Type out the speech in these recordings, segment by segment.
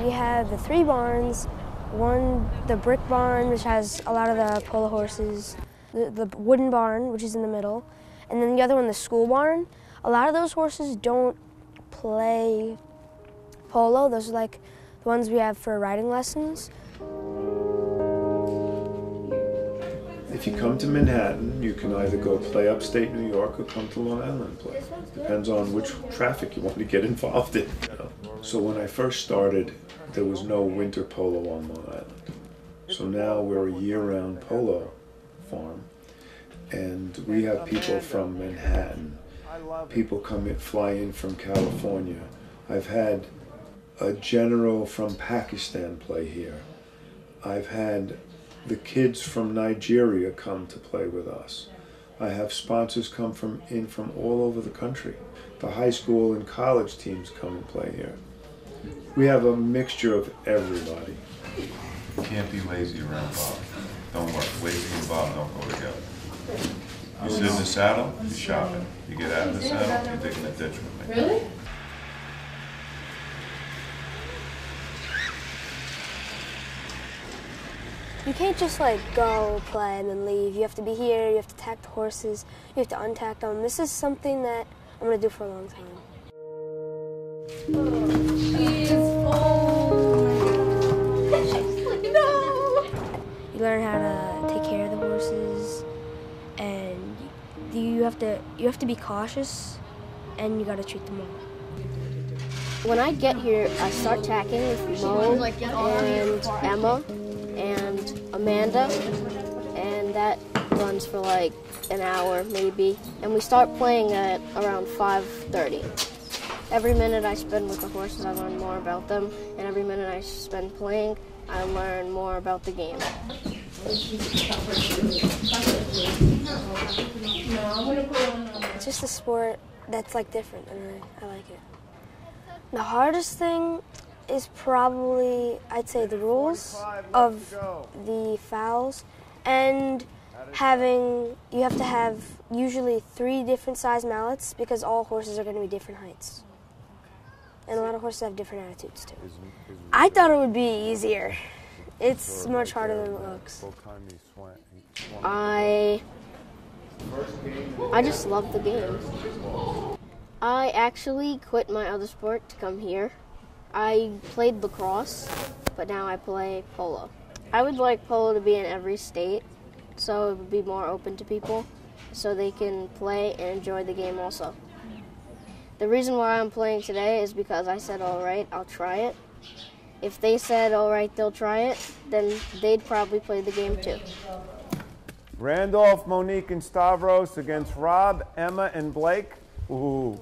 We have the 3 barns. One, the brick barn, which has a lot of the polo horses, the wooden barn, which is in the middle, and then the other one, the school barn. A lot of those horses don't play polo. Those are like the ones we have for riding lessons. If you come to Manhattan, you can either go play upstate New York or come to Long Island and play. Depends on which traffic you want to get involved in. So when I first started, there was no winter polo on Long Island. So now we're a year-round polo farm, and we have people from Manhattan. People fly in from California. I've had a general from Pakistan play here. I've had the kids from Nigeria come to play with us. I have sponsors come in from all over the country. The high school and college teams come and play here. We have a mixture of everybody. You can't be lazy around Bob. Don't work. Lazy and Bob don't go together. You sit in the saddle, you're shopping. You get out of the saddle, you're digging a ditch with me. Really? You can't just like go play and then leave. You have to be here, you have to tack the horses, you have to untack them. This is something that I'm gonna do for a long time. She's no. You learn how to take care of the horses, and you have to be cautious, and you gotta treat them well. When I get here, I start tacking with Mo and Emma and Amanda, and that runs for like an hour maybe, and we start playing at around 5:30. Every minute I spend with the horses, I learn more about them, and every minute I spend playing, I learn more about the game. It's just a sport that's like different, and I like it. The hardest thing is probably, I'd say, the rules of the fouls, and you have to have usually 3 different size mallets because all horses are going to be different heights. And a lot of horses have different attitudes too. I thought it would be easier. It's much harder than it looks. I just love the game. I actually quit my other sport to come here. I played lacrosse, but now I play polo. I would like polo to be in every state, so it would be more open to people, so they can play and enjoy the game also. The reason why I'm playing today is because I said, all right, I'll try it. If they said, all right, they'll try it, then they'd probably play the game too. Randolph, Monique, and Stavros against Rob, Emma, and Blake. Ooh.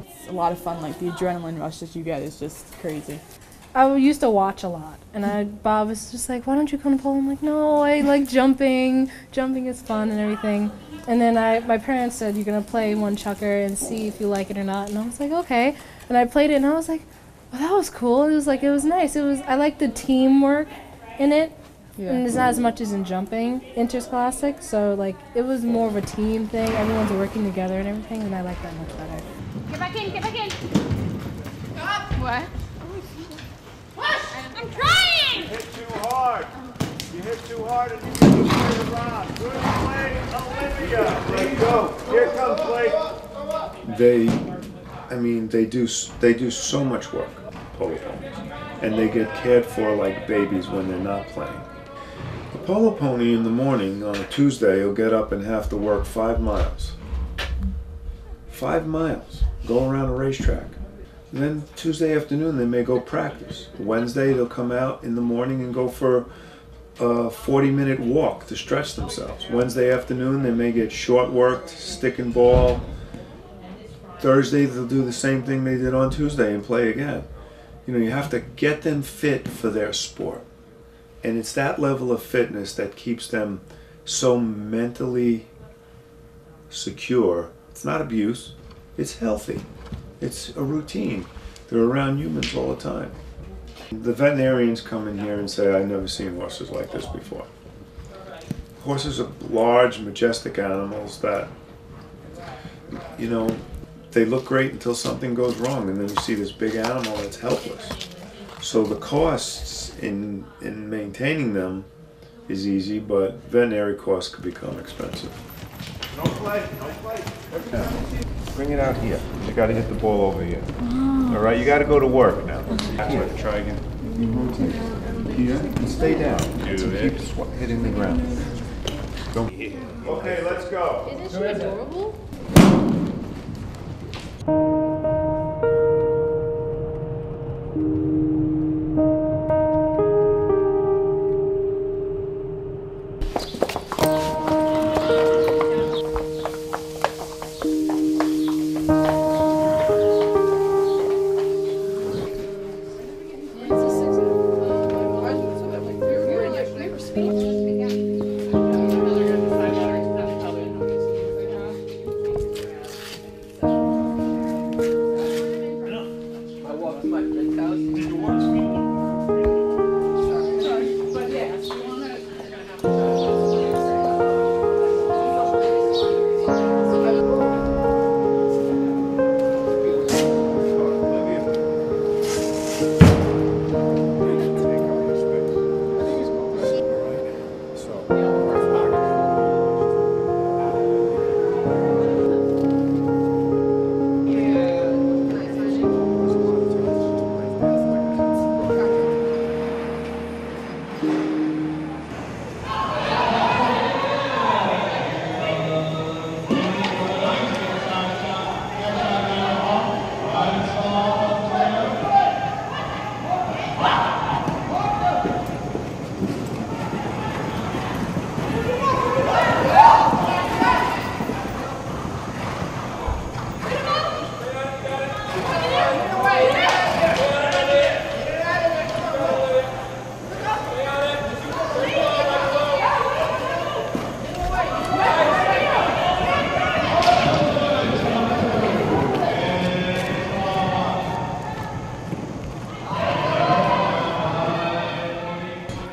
It's a lot of fun. Like the adrenaline rush that you get is just crazy. I used to watch a lot, and Bob was just like, "Why don't you come to polo?" I'm like, "No, I like jumping. Jumping is fun and everything." And then my parents said, "You're gonna play one chucker and see if you like it or not." And I was like, "Okay." And I played it, and I was like, "Well, that was cool. It was nice. I liked the teamwork in it." Yeah. And it's not as much as in jumping, interscholastic, so like it was more of a team thing. Everyone's working together and everything, and I like that much better. Get back in, get back in. Stop. What? Push! I'm trying! You hit too hard. You hit too hard and you get the play around. Good play, Olivia. There you go. Here comes Blake. They do so much work, polo ponies, and they get cared for like babies when they're not playing. The polo pony in the morning on a Tuesday will get up and have to work 5 miles. 5 miles. Go around a racetrack. And then Tuesday afternoon they may go practice. Wednesday they'll come out in the morning and go for a 40-minute walk to stretch themselves. Wednesday afternoon they may get short worked, stick and ball. Thursday they'll do the same thing they did on Tuesday and play again. You know, you have to get them fit for their sport. And it's that level of fitness that keeps them so mentally secure. It's not abuse, it's healthy. It's a routine. They're around humans all the time. The veterinarians come in here and say, I've never seen horses like this before. Horses are large, majestic animals that, you know, they look great until something goes wrong, and then you see this big animal that's helpless. So the costs in maintaining them is easy, but veterinary costs could become expensive. No play, no play. Bring it out here. You got to hit the ball over here. All right, you got to go to work now. Here. Try again. You rotate here and stay down. Keep hitting the ground. Don't. Okay, let's go. Isn't she adorable?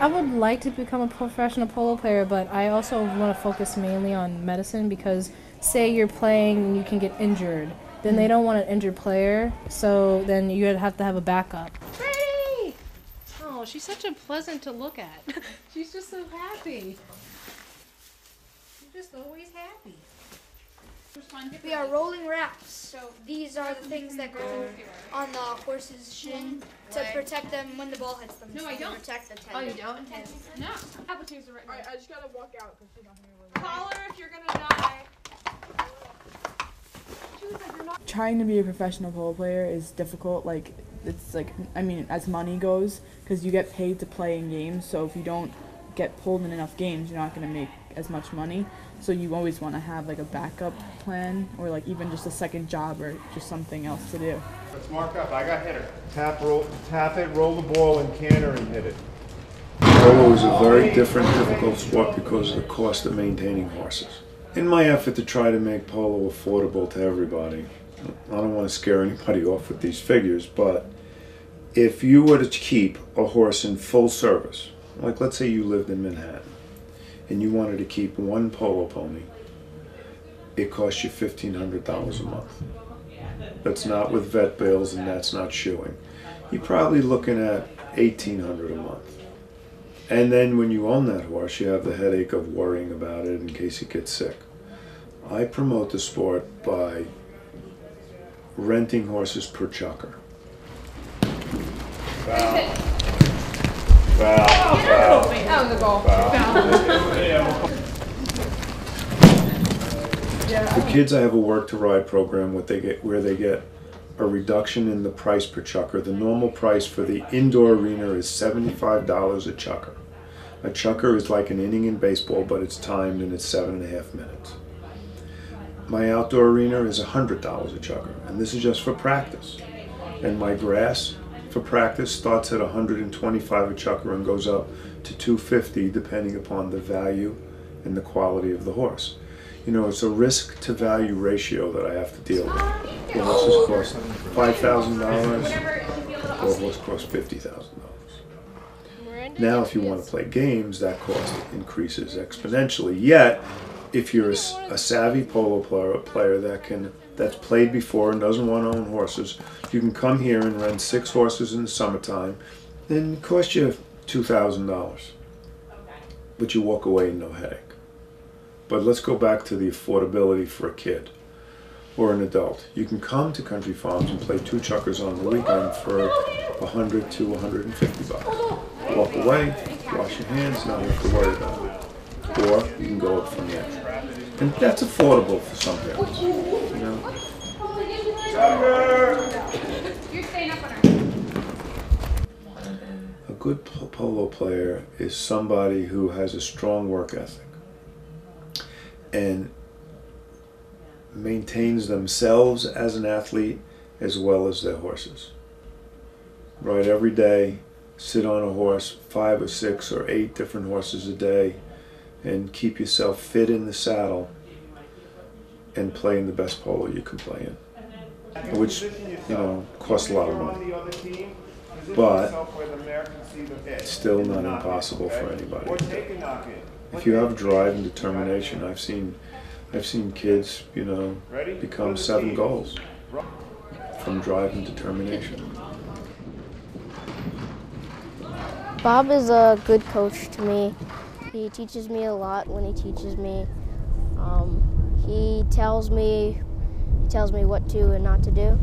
I would like to become a professional polo player, but I also want to focus mainly on medicine because say you're playing and you can get injured, then they don't want an injured player, so then you have to have a backup. Brady! Oh, she's such a pleasant to look at. She's just so happy. She's just always happy. We are rolling wraps. So these are the things that go on the horse's shin to protect them when the ball hits them. No, I don't. Protect the tendon. Oh, you don't? No. Alright, I just gotta walk out because she's not gonna be able to. Call her if you're gonna die. Trying to be a professional polo player is difficult. Like, it's like, I mean, as money goes, because you get paid to play in games. So if you don't get pulled in enough games, you're not gonna make as much money. So you always want to have like a backup plan, or like even just a second job, or just something else to do. Let's mark up. I got hitter. Tap it, roll the ball, and canter and hit it. Polo is a very difficult sport because of the cost of maintaining horses. In my effort to try to make polo affordable to everybody, I don't want to scare anybody off with these figures, but if you were to keep a horse in full service, like let's say you lived in Manhattan, and you wanted to keep one polo pony, it costs you $1,500 a month. That's not with vet bills and that's not shoeing. You're probably looking at $1,800 a month. And then when you own that horse, you have the headache of worrying about it in case it gets sick. I promote the sport by renting horses per chucker. Foul. That was a goal. The kids I have a work to ride program where they get a reduction in the price per chucker. The normal price for the indoor arena is $75 a chucker. A chucker is like an inning in baseball, but it's timed and it's 7.5 minutes. My outdoor arena is $100 a chucker, and this is just for practice. And my grass for practice starts at $125 a chucker and goes up to $250 depending upon the value and the quality of the horse. You know, it's a risk to value ratio that I have to deal with. The horses cost $5,000, or a horse costs $50,000. Now if you want to play games, that cost increases exponentially. Yet, if you're a savvy polo player that's played before and doesn't want to own horses, you can come here and rent 6 horses in the summertime then it costs you $2,000, but you walk away no headache. But let's go back to the affordability for a kid or an adult. You can come to Country Farms and play 2 chukkers on the weekend for $100 to $150. Walk away, wash your hands, not have to worry about it. Or you can go up from there. And that's affordable for some parents, you know? You're staying up on her. A good polo player is somebody who has a strong work ethic and maintains themselves as an athlete as well as their horses. Right, every day, sit on a horse, 5 or 6 or 8 different horses a day, and keep yourself fit in the saddle and play in the best polo you can play in, which, you know, costs a lot of money, but it's still not impossible for anybody. If you have drive and determination, I've seen kids, you know, become 7 goals from drive and determination. Bob is a good coach to me. He teaches me a lot when he teaches me. He tells me what to and not to do.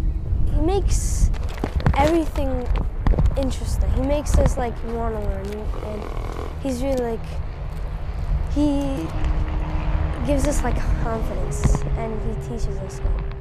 He makes everything interesting. He makes us like want to learn, and he's really like, he gives us like confidence, and he teaches us like